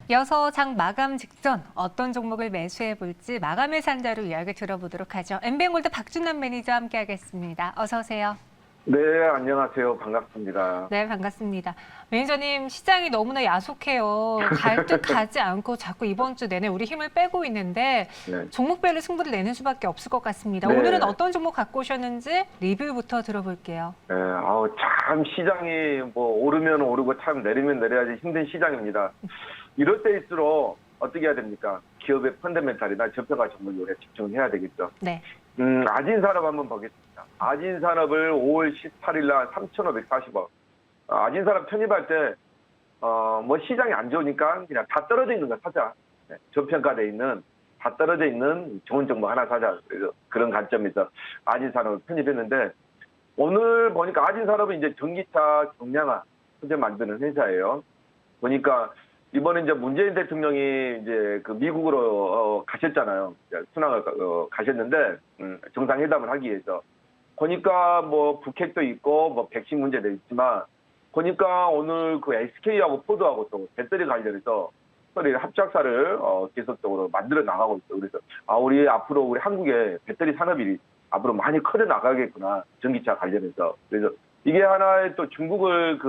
이어서 장 마감 직전 어떤 종목을 매수해 볼지 마감일 산자로 이야기 들어보도록 하죠. 엠비엔골드 박준남 매니저와 함께하겠습니다. 어서 오세요. 네, 안녕하세요. 반갑습니다. 네, 반갑습니다. 매니저님, 시장이 너무나 야속해요. 갈 듯 가지 않고 자꾸 이번 주 내내 우리 힘을 빼고 있는데 네. 종목별로 승부를 내는 수밖에 없을 것 같습니다. 네. 오늘은 어떤 종목 갖고 오셨는지 리뷰부터 들어볼게요. 네, 참 시장이 뭐 오르면 오르고 참 내리면 내려야지 힘든 시장입니다. 이럴 때일수록 어떻게 해야 됩니까? 기업의 펀더멘탈이나 저평가 종목에 집중해야 되겠죠. 네. 아진산업 한번 보겠습니다. 아진산업을 5월 18일 날 3,540원. 아진산업 편입할 때, 뭐 시장이 안 좋으니까 그냥 다 떨어져 있는 거 사자. 네, 저평가돼 있는, 다 떨어져 있는 좋은 종목 하나 사자. 그래서 그런 관점에서 아진산업을 편입했는데, 오늘 보니까 아진산업은 이제 전기차 경량화 소재 만드는 회사예요. 보니까 이번에 이제 문재인 대통령이 이제 그 미국으로 가셨잖아요. 순항을 가셨는데 정상회담을 하기 위해서. 보니까 뭐 북핵도 있고 뭐 백신 문제도 있지만 보니까 오늘 그 SK하고 포드하고 또 배터리 관련해서 서로 합작사를 계속적으로 만들어 나가고 있어요. 그래서 우리 앞으로 우리 한국의 배터리 산업이 앞으로 많이 커져 나가겠구나. 전기차 관련해서. 그래서 이게 하나의 또 중국을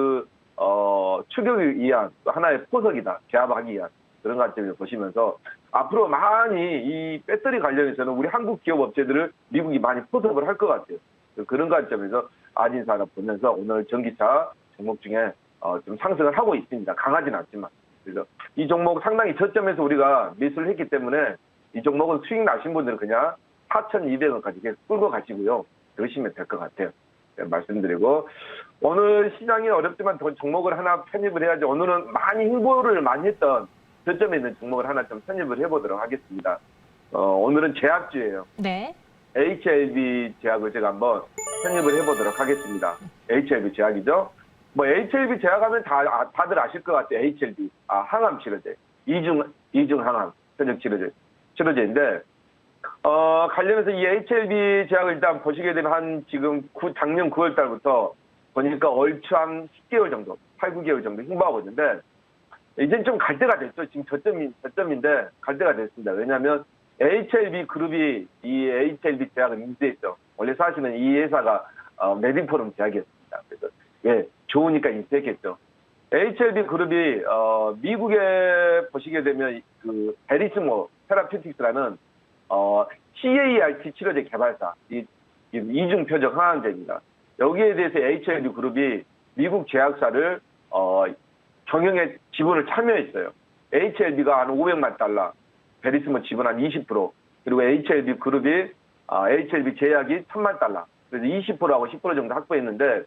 추격을 위한 하나의 포석이다. 제압하기 위한 그런 관점에서 보시면서 앞으로 많이 이 배터리 관련해서는 우리 한국 기업 업체들을 미국이 많이 포섭을 할 것 같아요. 그런 관점에서 아진산업 보면서 오늘 전기차 종목 중에 좀 상승을 하고 있습니다. 강하지는 않지만. 그래서 이 종목 상당히 저점에서 우리가 매수를 했기 때문에 이 종목은 수익 나신 분들은 그냥 4,200원까지 계속 끌고 가시고요. 그러시면 될 것 같아요. 네, 말씀드리고 오늘 시장이 어렵지만 종목을 하나 편입을 해야지. 오늘은 많이 홍보를 많이 했던 저점에 있는 종목을 하나 좀 편입을 해보도록 하겠습니다. 오늘은 제약주예요. 네. HLB 제약을 제가 한번 편입을 해보도록 하겠습니다. HLB 제약이죠. 뭐 HLB 제약하면 다들 아실 것 같아요. HLB 항암 치료제, 이중 항암 현역 치료제인데 관련해서 이 HLB 제약을 일단 보시게 되면 지금 작년 9월 달부터 보니까 얼추 한 10개월 정도, 8, 9개월 정도 홍보하고 있는데 이제는 좀 갈 때가 됐죠. 지금 저점인데 갈 때가 됐습니다. 왜냐하면 HLB 그룹이 이 HLB 제약을 인수했죠. 원래 사실은 이 회사가 메디포럼 제약이었습니다. 그래서 좋으니까 인수했겠죠. HLB 그룹이 미국에 보시게 되면 그 베리스모 테라피틱스라는 CAR-T 치료제 개발사, 이중 표적 항암제입니다. 여기에 대해서 HLB 그룹이 미국 제약사를 경영에 지분을 참여했어요. HLB가 한 500만 달러, 베리스모 지분 한 20%, 그리고 HLB 그룹이 HLB 제약이 1000만 달러, 그래서 20%하고 10% 정도 확보했는데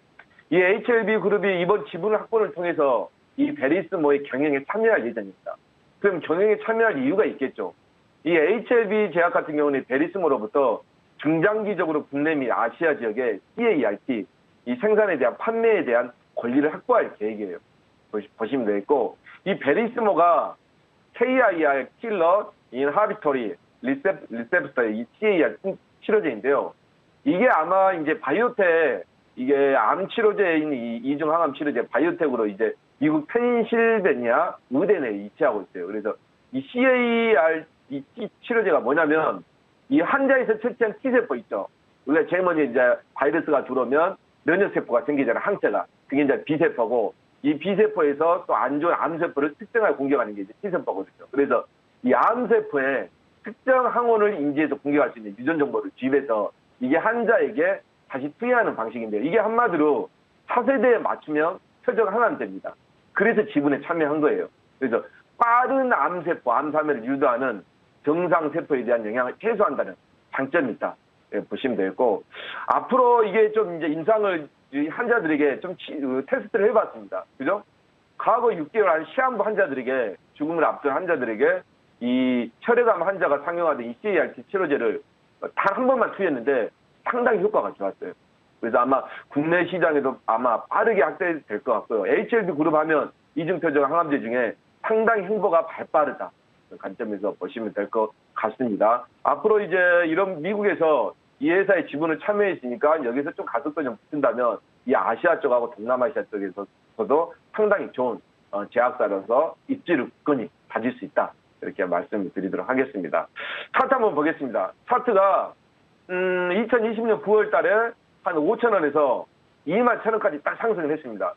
이 HLB 그룹이 이번 지분 확보를 통해서 이 베리스모의 경영에 참여할 예정입니다. 그럼 경영에 참여할 이유가 있겠죠. 이 HLB 제약 같은 경우는 베리스모로부터 중장기적으로 국내 및 아시아 지역의 CAR-T, 이 생산에 대한 판매에 대한 권리를 확보할 계획이에요. 보시면 되겠고, 이 베리스모가 KIR 킬러 인하비토리 리셉터 이 CAR 치료제인데요. 이게 아마 이제 바이오텍, 이게 암 치료제인 이중 항암 치료제 바이오텍으로 이제 미국 펜실베니아 의대 내에 위치하고 있어요. 그래서 이 CAR 이 치료제가 뭐냐면 이 환자에서 채취한 T세포 있죠. 우리가 제일 먼저 이제 바이러스가 들어오면 면역세포가 생기잖아요. 항체가. 그게 이제 B세포고 이 B세포에서 또 안 좋은 암세포를 특정하게 공격하는 게 이제 T세포거든요. 그래서 이 암세포에 특정 항원을 인지해서 공격할 수 있는 유전 정보를 주입해서 이게 환자에게 다시 투여하는 방식인데요. 이게 한마디로 차세대에 맞추면 표적 항암제입니다. 그래서 지분에 참여한 거예요. 그래서 빠른 암세포, 암사멸을 유도하는 정상세포에 대한 영향을 해소한다는 장점이 있다. 보시면 되겠고, 앞으로 이게 좀 이제 임상을 환자들에게 좀 테스트를 해봤습니다. 그죠? 과거 6개월 한 시한부 환자들에게, 죽음을 앞둔 환자들에게 이 혈액암 환자가 상용하던 이 CAR-T 치료제를 단 한 번만 투여했는데 상당히 효과가 좋았어요. 그래서 아마 국내 시장에도 아마 빠르게 확대될 것 같고요. HLB 그룹 하면 이중표적 항암제 중에 상당히 행보가 발빠르다. 관점에서 보시면 될 것 같습니다. 앞으로 이제 이런 미국에서 이 회사의 지분을 참여했으니까 여기서 좀 가속도 좀 붙인다면 이 아시아 쪽하고 동남아시아 쪽에서도 상당히 좋은 제약사로서 입지를 굳건히 가질 수 있다. 이렇게 말씀을 드리도록 하겠습니다. 차트 한번 보겠습니다. 차트가 2020년 9월 달에 한 5,000원에서 21,000원까지 딱 상승을 했습니다.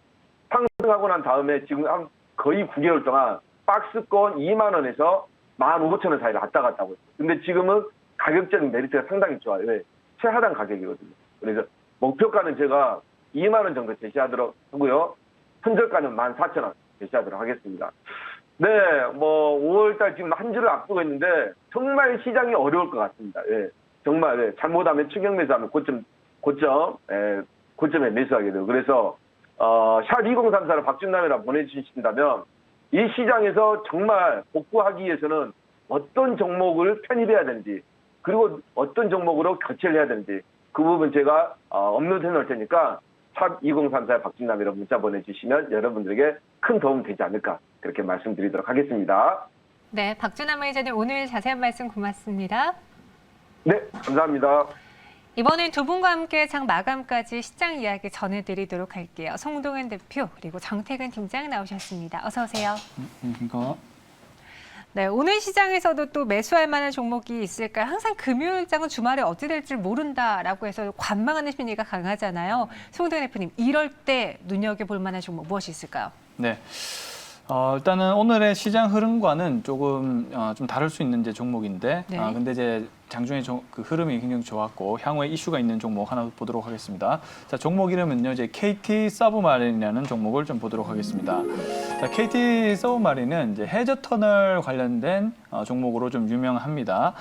상승하고 난 다음에 지금 한 거의 9개월 동안 박스권 2만 원에서 15,000원 사이를 왔다 갔다 하고 있어요. 근데 지금은 가격적인 메리트가 상당히 좋아요. 왜? 최하단 가격이거든요. 그래서 목표가는 제가 2만 원 정도 제시하도록 하고요. 현저가는 14,000원 제시하도록 하겠습니다. 네, 뭐 5월달 지금 한 주를 앞두고 있는데 정말 시장이 어려울 것 같습니다. 예, 정말 잘못하면 추격 매수하면 고점에 매수하게 돼요. 그래서 샵 2034를 박준남이라 보내주신다면 이 시장에서 정말 복구하기 위해서는 어떤 종목을 편입해야 되는지 그리고 어떤 종목으로 교체를 해야 되는지 그 부분 제가 업로드 해놓을 테니까 샵 2034 박준남이라 문자 보내주시면 여러분들에게 큰 도움 되지 않을까 그렇게 말씀드리도록 하겠습니다. 네, 박준남 매니저님 오늘 자세한 말씀 고맙습니다. 네, 감사합니다. 이번엔 두 분과 함께 장 마감까지 시장 이야기 전해드리도록 할게요. 송동현 대표 그리고 정태근 팀장 나오셨습니다. 어서 오세요. 안녕하십니까. 네, 오늘 시장에서도 또 매수할 만한 종목이 있을까요? 항상 금요일장은 주말에 어찌 될지 모른다라고 해서 관망하는 심리가 강하잖아요. 송동현 대표님, 이럴 때 눈여겨볼 만한 종목 무엇이 있을까요? 네. 일단은 오늘의 시장 흐름과는 조금 좀 다를 수 있는 이제 종목인데, 네. 근데 이제 장중에 그 흐름이 굉장히 좋았고 향후에 이슈가 있는 종목 하나 보도록 하겠습니다. 자, 종목 이름은요, 이제 KT 서브마린이라는 종목을 좀 보도록 하겠습니다. 자, KT 서브마린은 이제 해저 터널 관련된 종목으로 좀 유명합니다.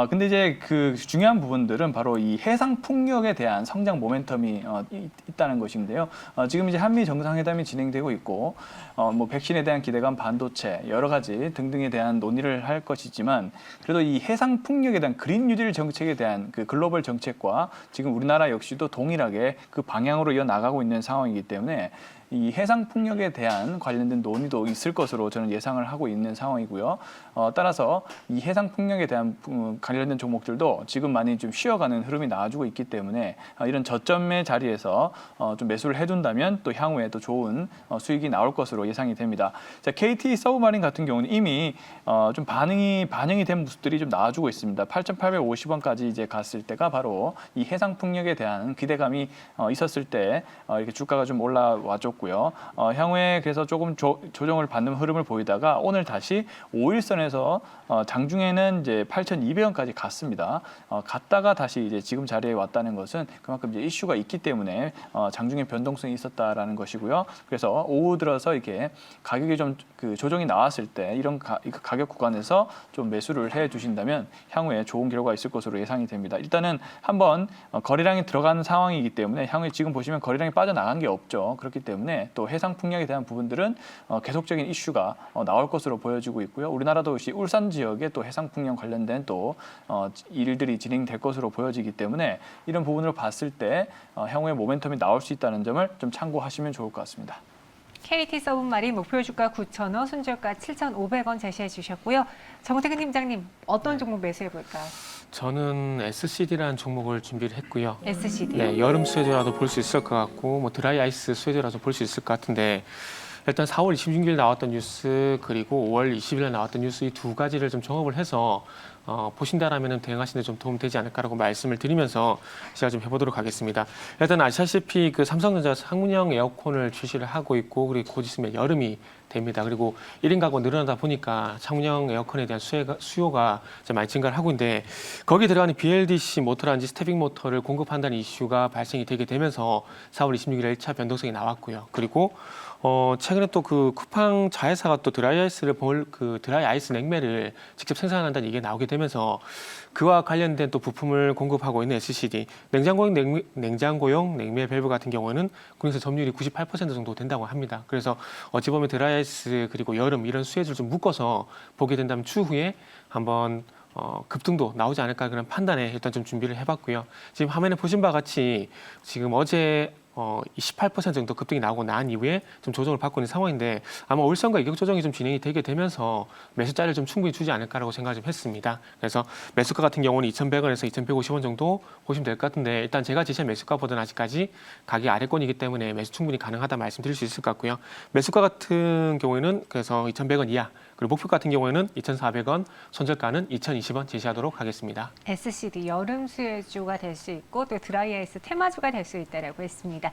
근데 이제 그 중요한 부분들은 바로 이 해상 풍력에 대한 성장 모멘텀이 있다는 것인데요. 지금 이제 한미 정상회담이 진행되고 있고, 뭐 백신에 대한 기대감, 반도체 여러 가지 등등에 대한 논의를 할 것이지만, 그래도 이 해상 풍력에 대한 그린 뉴딜 정책에 대한 그 글로벌 정책과 지금 우리나라 역시도 동일하게 그 방향으로 이어 나가고 있는 상황이기 때문에. 이 해상 풍력에 대한 관련된 논의도 있을 것으로 저는 예상을 하고 있는 상황이고요. 따라서 이 해상 풍력에 대한 관련된 종목들도 지금 많이 좀 쉬어가는 흐름이 나와주고 있기 때문에 이런 저점의 자리에서 좀 매수를 해둔다면 또 향후에 또 좋은 수익이 나올 것으로 예상이 됩니다. 자, KT 서브마린 같은 경우는 이미 좀 반영이 된 모습들이 좀 나와주고 있습니다. 8,850원까지 이제 갔을 때가 바로 이 해상 풍력에 대한 기대감이 있었을 때 이렇게 주가가 좀 올라와줬고. 향후에 그래서 조금 조정을 받는 흐름을 보이다가 오늘 다시 5일선에서 장중에는 이제 8,200원까지 갔습니다. 갔다가 다시 이제 지금 자리에 왔다는 것은 그만큼 이제 이슈가 있기 때문에 장중에 변동성이 있었다라는 것이고요. 그래서 오후 들어서 이렇게 가격이 좀 그 조정이 나왔을 때 이런 가격 구간에서 좀 매수를 해 주신다면 향후에 좋은 결과가 있을 것으로 예상이 됩니다. 일단은 한번 거래량이 들어가는 상황이기 때문에 향후에 지금 보시면 거래량이 빠져나간 게 없죠. 그렇기 때문에 또 해상 풍력에 대한 부분들은 계속적인 이슈가 나올 것으로 보여지고 있고요. 우리나라도 역시 울산 지역에 또 해상 풍력 관련된 또 일들이 진행될 것으로 보여지기 때문에 이런 부분을 봤을 때 향후에 모멘텀이 나올 수 있다는 점을 좀 참고하시면 좋을 것 같습니다. KT 서브마린 목표 주가 9,000원, 순저가 7,500원 제시해 주셨고요. 정태근 팀장님, 어떤 종목 매수해 볼까요? 저는 SCD라는 종목을 준비를 했고요. SCD. 네, 여름 수혜주라도 볼 수 있을 것 같고 뭐 드라이 아이스 수혜주라도 볼 수 있을 것 같은데 일단 4월 26일 나왔던 뉴스 그리고 5월 20일 나왔던 뉴스 이 두 가지를 좀 종합을 해서 보신다라면 대응하시는 데 좀 도움 되지 않을까라고 말씀을 드리면서 제가 좀 해보도록 하겠습니다. 일단 아시다시피 그 삼성전자 상문형 에어컨을 출시를 하고 있고 그리고 곧 있으면 여름이 됩니다. 그리고 1인 가구가 늘어나다 보니까 창문형 에어컨에 대한 수요가 많이 증가를 하고 있는데 거기에 들어가는 BLDC 모터라든지 스태빅 모터를 공급한다는 이슈가 발생이 되게 되면서 4월 26일에 1차 변동성이 나왔고요. 그리고 최근에 또 그 쿠팡 자회사가 또 드라이 아이스 냉매를 직접 생산한다는 얘기가 나오게 되면서 그와 관련된 또 부품을 공급하고 있는 SCD 냉장고용 냉매 밸브 같은 경우에는 국내에서 점유율이 98% 정도 된다고 합니다. 그래서 어찌 보면 드라이 아이스 그리고 여름 이런 수혜주를 좀 묶어서 보게 된다면 추후에 한번 급등도 나오지 않을까 그런 판단에 일단 좀 준비를 해봤고요. 지금 화면에 보신 바와 같이 지금 어제 28% 정도 급등이 나오고 난 이후에 좀 조정을 받고 있는 상황인데 아마 올선과 이격 조정이 좀 진행이 되게 되면서 매수자를 좀 충분히 주지 않을까라고 생각을 좀 했습니다. 그래서 매수가 같은 경우는 2,100원에서 2,150원 정도 보시면 될 것 같은데 일단 제가 제시한 매수가보다는 아직까지 가격 아래권이기 때문에 매수 충분히 가능하다 말씀드릴 수 있을 것 같고요. 매수가 같은 경우에는 그래서 2,100원 이하 그리고 목표 같은 경우에는 2,400원, 손절가는 2,020원 제시하도록 하겠습니다. SCD 여름 수혜주가 될 수 있고 또 드라이아이스 테마주가 될 수 있다라고 했습니다.